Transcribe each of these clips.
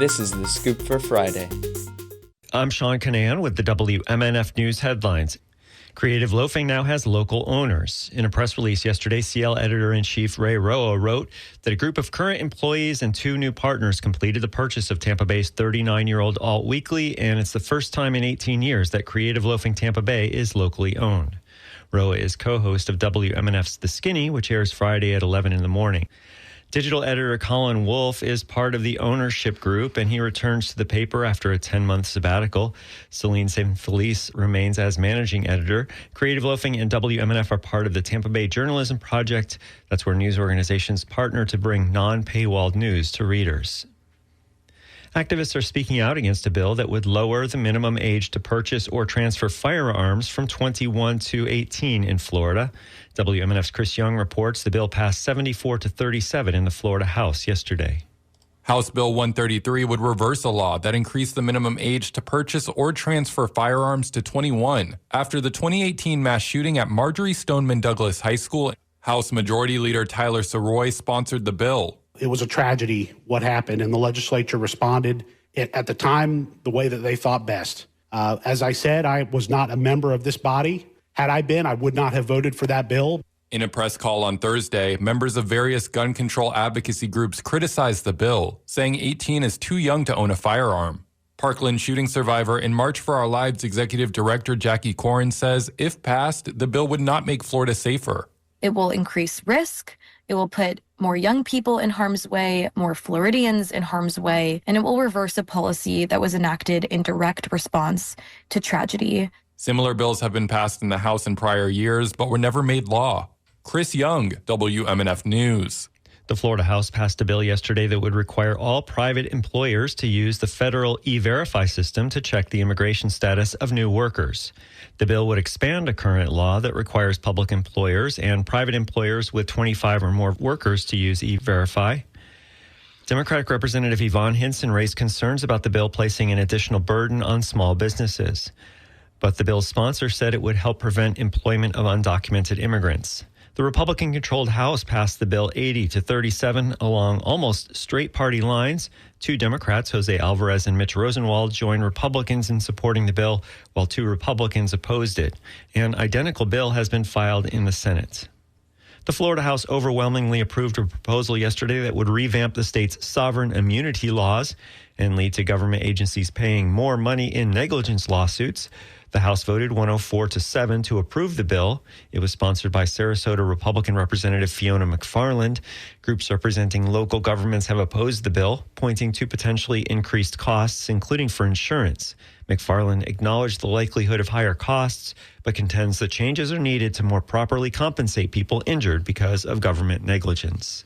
This is The Scoop for Friday. I'm Sean Canahan with the WMNF News headlines. Creative Loafing now has local owners. In a press release yesterday, CL editor-in-chief Ray Roa wrote that a group of current employees and 2 new partners completed the purchase of Tampa-based 39-year-old Alt Weekly, and it's the first time in 18 years that Creative Loafing Tampa Bay is locally owned. Roa is co-host of WMNF's The Skinny, which airs Friday at 11 in the morning. Digital editor Colin Wolfe is part of the ownership group, and he returns to the paper after a 10-month sabbatical. Celine St. Felice remains as managing editor. Creative Loafing and WMNF are part of the Tampa Bay Journalism Project. That's where news organizations partner to bring non-paywalled news to readers. Activists are speaking out against a bill that would lower the minimum age to purchase or transfer firearms from 21 to 18 in Florida. WMNF's Chris Young reports the bill passed 74-37 in the Florida House yesterday. House Bill 133 would reverse a law that increased the minimum age to purchase or transfer firearms to 21 after the 2018 mass shooting at Marjorie Stoneman Douglas High School. House Majority Leader Tyler Soroy sponsored the bill. It was a tragedy what happened, and the legislature responded at the time the way that they thought best. As I said, I was not a member of this body. Had I been, I would not have voted for that bill. In a press call on Thursday, members of various gun control advocacy groups criticized the bill, saying 18 is too young to own a firearm. Parkland shooting survivor and March for Our Lives executive director Jackie Corin says if passed, the bill would not make Florida safer. It will increase risk. It will put more young people in harm's way, more Floridians in harm's way, and it will reverse a policy that was enacted in direct response to tragedy. Similar bills have been passed in the House in prior years, but were never made law. Chris Young, WMNF News. The Florida House passed a bill yesterday that would require all private employers to use the federal E-Verify system to check the immigration status of new workers. The bill would expand a current law that requires public employers and private employers with 25 or more workers to use E-Verify. Democratic Representative Yvonne Hinson raised concerns about the bill placing an additional burden on small businesses. But the bill's sponsor said it would help prevent employment of undocumented immigrants. The Republican-controlled House passed the bill 80-37 along almost straight party lines. 2 Democrats, Jose Alvarez and Mitch Rosenwald, joined Republicans in supporting the bill, while 2 Republicans opposed it. An identical bill has been filed in the Senate. The Florida House overwhelmingly approved a proposal yesterday that would revamp the state's sovereign immunity laws and lead to government agencies paying more money in negligence lawsuits. The House voted 104-7 to approve the bill. It was sponsored by Sarasota Republican Representative Fiona McFarland. Groups representing local governments have opposed the bill, pointing to potentially increased costs, including for insurance. McFarland acknowledged the likelihood of higher costs, but contends that changes are needed to more properly compensate people injured because of government negligence.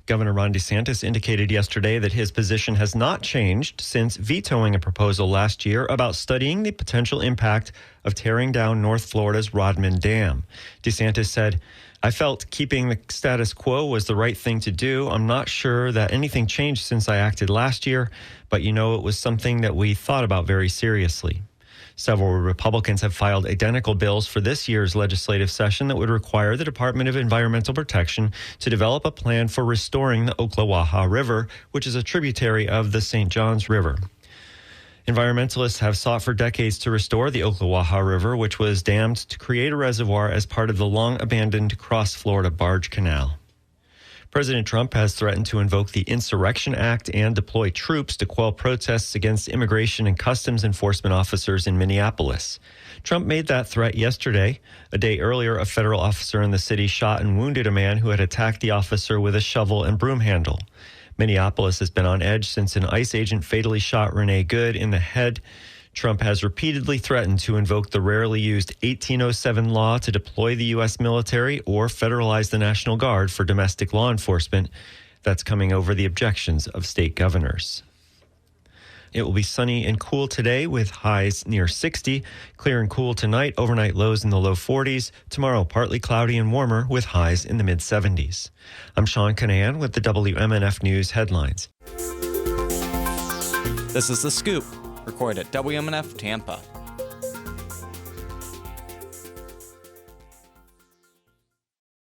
Governor Ron DeSantis indicated yesterday that his position has not changed since vetoing a proposal last year about studying the potential impact of tearing down North Florida's Rodman Dam. DeSantis said, "I felt keeping the status quo was the right thing to do. I'm not sure that anything changed since I acted last year, but it was something that we thought about very seriously." Several Republicans have filed identical bills for this year's legislative session that would require the Department of Environmental Protection to develop a plan for restoring the Ocklawaha River, which is a tributary of the St. Johns River. Environmentalists have sought for decades to restore the Ocklawaha River, which was dammed to create a reservoir as part of the long-abandoned Cross-Florida Barge Canal. President Trump has threatened to invoke the Insurrection Act and deploy troops to quell protests against immigration and customs enforcement officers in Minneapolis. Trump made that threat yesterday. A day earlier, a federal officer in the city shot and wounded a man who had attacked the officer with a shovel and broom handle. Minneapolis has been on edge since an ICE agent fatally shot Renee Good in the head. Trump has repeatedly threatened to invoke the rarely used 1807 law to deploy the U.S. military or federalize the National Guard for domestic law enforcement. That's coming over the objections of state governors. It will be sunny and cool today with highs near 60. Clear and cool tonight, overnight lows in the low 40s. Tomorrow, partly cloudy and warmer with highs in the mid-70s. I'm Sean Canahan with the WMNF News headlines. This is The Scoop, recorded at WMNF Tampa.